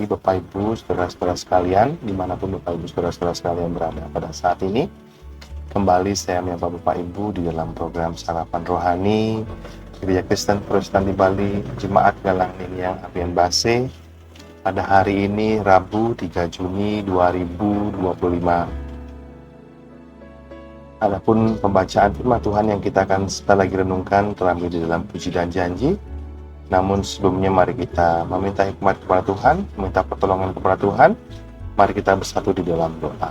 pagi Bapak Ibu, saudara-saudara sekalian, dimanapun Bapak Ibu, saudara-saudara sekalian berada pada saat ini. Kembali saya menyapa Bapak Ibu di dalam program Sarapan Rohani Gereja Kristen Protestan di Bali, Jemaat Galang Niniang Apian Base, pada hari ini Rabu 3 Juni 2025. Adapun pembacaan firman Tuhan yang kita akan sebentar lagi renungkan terambil di dalam Puji dan Janji. Namun sebelumnya mari kita meminta hikmat kepada Tuhan, meminta pertolongan kepada Tuhan. Mari kita bersatu di dalam doa.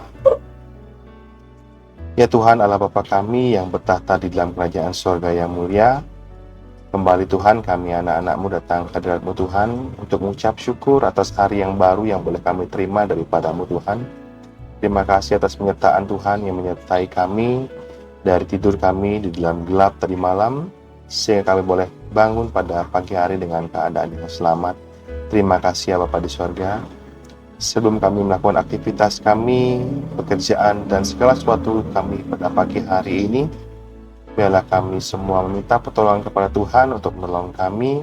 Ya Tuhan Allah Bapa kami yang bertahta di dalam kerajaan sorga yang mulia, kembali Tuhan kami anak-anak-Mu datang ke hadirat-Mu Tuhan untuk mengucap syukur atas hari yang baru yang boleh kami terima daripada-Mu Tuhan. Terima kasih atas penyertaan Tuhan yang menyertai kami dari tidur kami di dalam gelap tadi malam, sehingga kami boleh bangun pada pagi hari dengan keadaan yang selamat. Terima kasih ya Bapa di sorga. Sebelum kami melakukan aktivitas kami, pekerjaan dan segala sesuatu kami pada pagi hari ini, biarlah kami semua meminta pertolongan kepada Tuhan untuk menolong kami,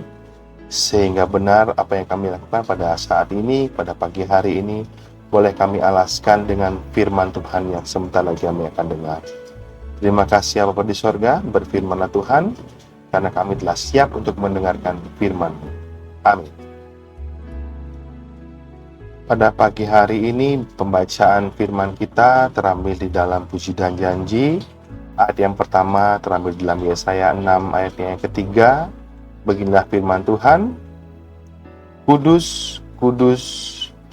sehingga benar apa yang kami lakukan pada saat ini, pada pagi hari ini, boleh kami alaskan dengan firman Tuhan yang sebentar lagi kami akan dengar. Terima kasih ya Bapa di sorga, berfirmanlah Tuhan, karena kami telah siap untuk mendengarkan firman-Mu. Amin. Pada pagi hari ini, pembacaan firman kita terambil di dalam Puji dan Janji. Ayat yang pertama terambil di dalam Yesaya 6 ayat yang ketiga. Beginilah firman Tuhan. Kudus, kudus,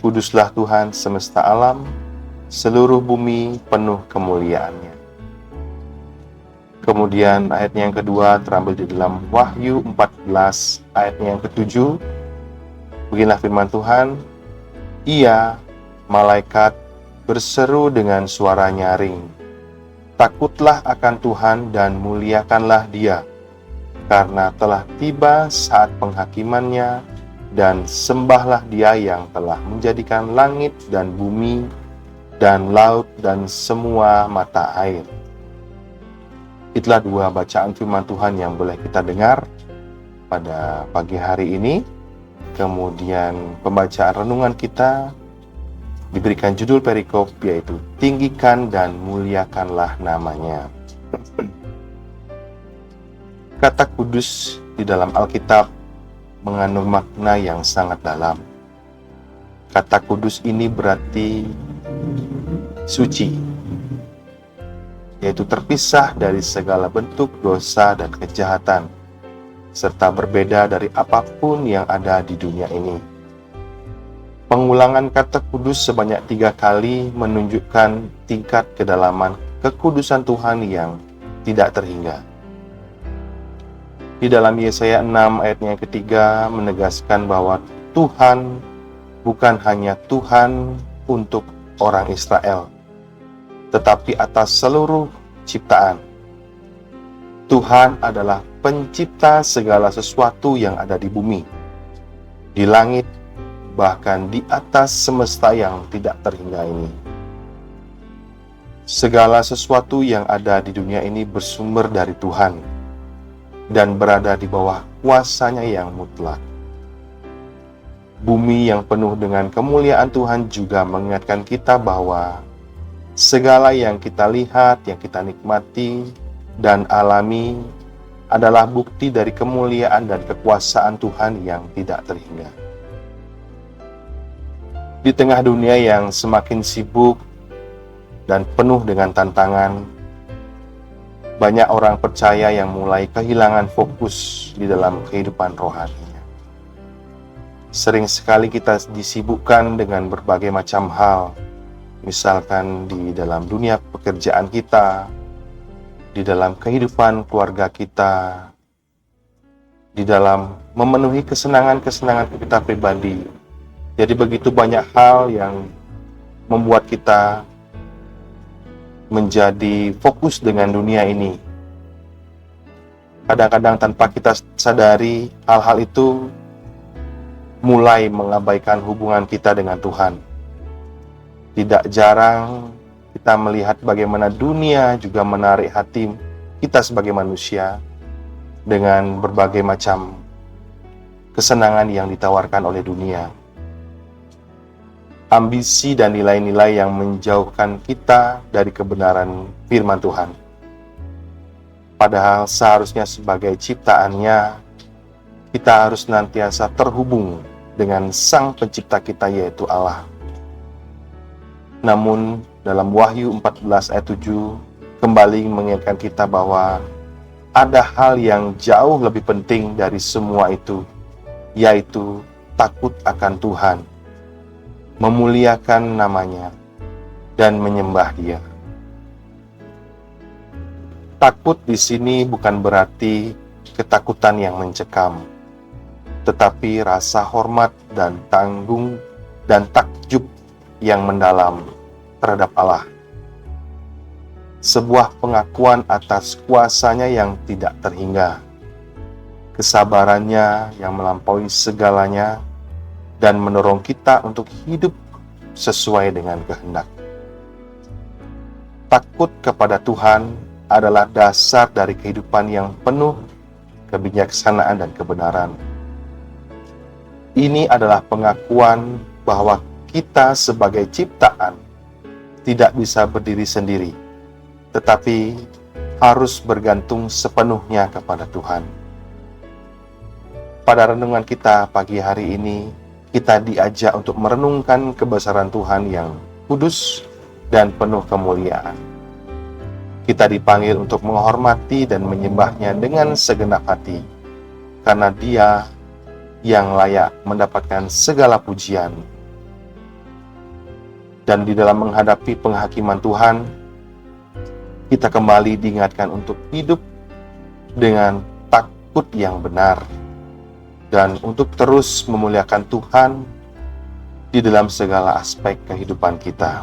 kuduslah Tuhan semesta alam, seluruh bumi penuh kemuliaan-Nya. Kemudian ayat yang kedua terambil di dalam Wahyu 14 ayat yang ketujuh. Beginilah firman Tuhan. Ia, malaikat, berseru dengan suara nyaring. Takutlah akan Tuhan dan muliakanlah Dia, karena telah tiba saat penghakimannya, dan sembahlah Dia yang telah menjadikan langit dan bumi, dan laut dan semua mata air. Itulah dua bacaan firman Tuhan yang boleh kita dengar pada pagi hari ini. Kemudian pembacaan renungan kita diberikan judul perikop, yaitu tinggikan dan muliakanlah namanya. Kata kudus di dalam Alkitab mengandung makna yang sangat dalam. Kata kudus ini berarti suci, yaitu terpisah dari segala bentuk dosa dan kejahatan, serta berbeda dari apapun yang ada di dunia ini. Pengulangan kata kudus sebanyak 3 kali menunjukkan tingkat kedalaman kekudusan Tuhan yang tidak terhingga. Di dalam Yesaya 6 ayat yang ketiga menegaskan bahwa Tuhan bukan hanya Tuhan untuk orang Israel, tetapi atas seluruh ciptaan. Tuhan adalah pencipta segala sesuatu yang ada di bumi, di langit, bahkan di atas semesta yang tidak terhingga ini. Segala sesuatu yang ada di dunia ini bersumber dari Tuhan dan berada di bawah kuasa-Nya yang mutlak. Bumi yang penuh dengan kemuliaan Tuhan juga mengingatkan kita bahwa segala yang kita lihat, yang kita nikmati dan alami adalah bukti dari kemuliaan dan kekuasaan Tuhan yang tidak terhingga. Di tengah dunia yang semakin sibuk dan penuh dengan tantangan, banyak orang percaya yang mulai kehilangan fokus di dalam kehidupan rohaninya. Sering sekali kita disibukkan dengan berbagai macam hal, misalkan di dalam dunia pekerjaan kita, di dalam kehidupan keluarga kita, di dalam memenuhi kesenangan-kesenangan kita pribadi. Jadi begitu banyak hal yang membuat kita menjadi fokus dengan dunia ini. Kadang-kadang tanpa kita sadari, hal-hal itu mulai mengabaikan hubungan kita dengan Tuhan. Tidak jarang kita melihat bagaimana dunia juga menarik hati kita sebagai manusia dengan berbagai macam kesenangan yang ditawarkan oleh dunia. ambisi dan nilai-nilai yang menjauhkan kita dari kebenaran firman Tuhan. Padahal seharusnya sebagai ciptaannya, kita harus senantiasa terhubung dengan Sang Pencipta kita, yaitu Allah. Namun dalam Wahyu 14 ayat 7 kembali mengingatkan kita bahwa ada hal yang jauh lebih penting dari semua itu, yaitu takut akan Tuhan, memuliakan namanya, dan menyembah Dia. Takut di sini bukan berarti ketakutan yang mencekam, tetapi rasa hormat dan tanggung dan takjub yang mendalam terhadap Allah. Sebuah pengakuan atas kuasanya yang tidak terhingga, kesabarannya yang melampaui segalanya, dan mendorong kita untuk hidup sesuai dengan kehendak. Takut kepada Tuhan adalah dasar dari kehidupan yang penuh kebijaksanaan dan kebenaran. Ini adalah pengakuan bahwa kita sebagai ciptaan tidak bisa berdiri sendiri, tetapi harus bergantung sepenuhnya kepada Tuhan. Pada renungan kita pagi hari ini, kita diajak untuk merenungkan kebesaran Tuhan yang kudus dan penuh kemuliaan. Kita dipanggil untuk menghormati dan menyembahnya dengan segenap hati, karena Dia yang layak mendapatkan segala pujian. Dan di dalam menghadapi penghakiman Tuhan, kita kembali diingatkan untuk hidup dengan takut yang benar dan untuk terus memuliakan Tuhan di dalam segala aspek kehidupan kita.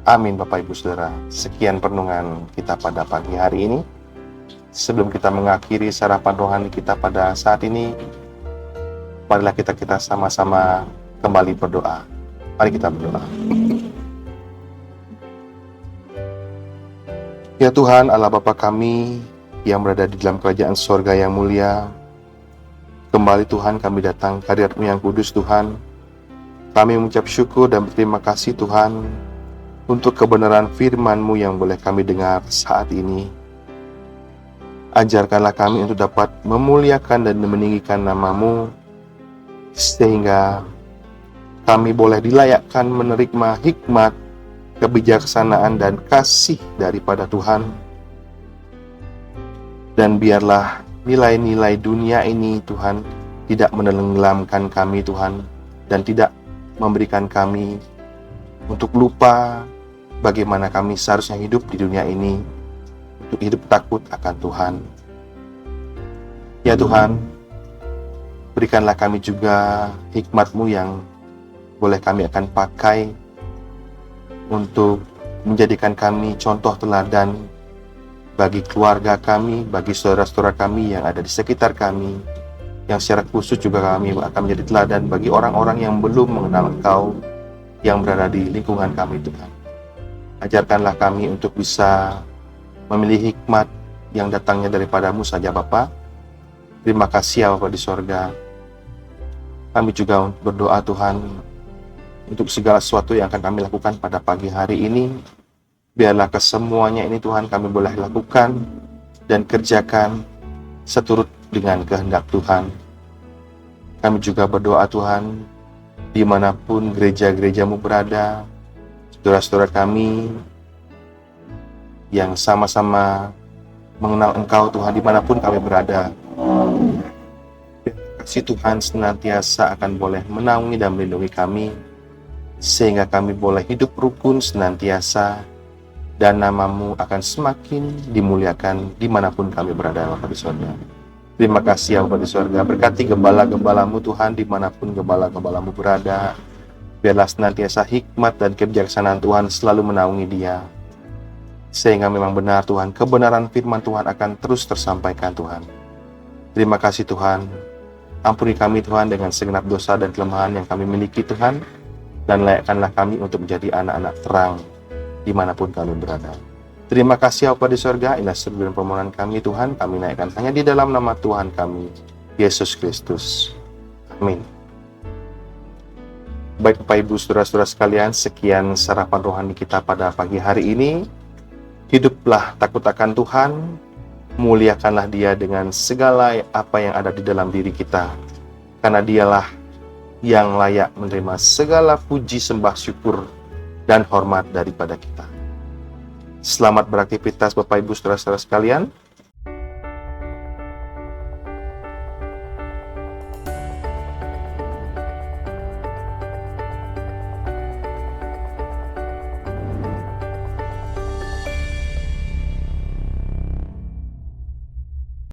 Amin, Bapak Ibu Saudara. Sekian perenungan kita pada pagi hari ini. Sebelum kita mengakhiri sarapan rohani kita pada saat ini, marilah kita sama-sama kembali berdoa. Mari kita berdoa. Ya Tuhan, Allah Bapa kami yang berada di dalam kerajaan sorga yang mulia, kembali Tuhan kami datang ke hadirat-Mu yang kudus Tuhan. Kami mengucap syukur dan berterima kasih Tuhan untuk kebenaran firman-Mu yang boleh kami dengar saat ini. Ajarkanlah kami untuk dapat memuliakan dan meninggikan nama-Mu, sehingga kami boleh dilayakkan menerima hikmat, kebijaksanaan, dan kasih daripada Tuhan. Dan biarlah nilai-nilai dunia ini Tuhan tidak menenggelamkan kami Tuhan, dan tidak memberikan kami untuk lupa bagaimana kami seharusnya hidup di dunia ini, untuk hidup takut akan Tuhan. Ya Tuhan, berikanlah kami juga hikmat-Mu yang boleh kami akan pakai untuk menjadikan kami contoh teladan bagi keluarga kami, bagi saudara-saudara kami yang ada di sekitar kami, yang secara khusus juga kami akan menjadi teladan bagi orang-orang yang belum mengenal Engkau, yang berada di lingkungan kami Tuhan. Ajarkanlah kami untuk bisa memilih hikmat yang datangnya daripada-Mu saja Bapa. Terima kasih ya Bapa di sorga. Kami juga berdoa Tuhan untuk segala sesuatu yang akan kami lakukan pada pagi hari ini. Biarlah kesemuanya ini Tuhan kami boleh lakukan dan kerjakan seturut dengan kehendak Tuhan. Kami juga berdoa Tuhan, dimanapun gereja-gereja-Mu berada, saudara-saudara kami yang sama-sama mengenal Engkau Tuhan dimanapun kami berada, kasih Tuhan senantiasa akan boleh menaungi dan melindungi kami, sehingga kami boleh hidup rukun senantiasa, dan nama-Mu akan semakin dimuliakan dimanapun kami berada Bapa di sorga. Terima kasih ya Bapa di sorga. Berkati gembala-gembala-Mu Tuhan dimanapun gembala-gembala-Mu berada. Biarlah senantiasa hikmat dan kebijaksanaan Tuhan selalu menaungi dia, sehingga memang benar Tuhan, kebenaran firman Tuhan akan terus tersampaikan Tuhan. Terima kasih Tuhan. Ampuni kami Tuhan dengan segenap dosa dan kelemahan yang kami miliki Tuhan, dan layakkanlah kami untuk menjadi anak-anak terang dimanapun kami berada. Terima kasih Bapa di sorga. Inilah seru dan permohonan kami Tuhan, kami naikkan hanya di dalam nama Tuhan kami, Yesus Kristus. Amin. Baik Bapak Ibu Saudara-saudara sekalian, sekian sarapan rohani kita pada pagi hari ini. Hiduplah takut akan Tuhan, muliakanlah Dia dengan segala apa yang ada di dalam diri kita, karena Dialah yang layak menerima segala puji, sembah, syukur, dan hormat daripada kita. Selamat beraktivitas Bapak Ibu Saudara-saudara sekalian.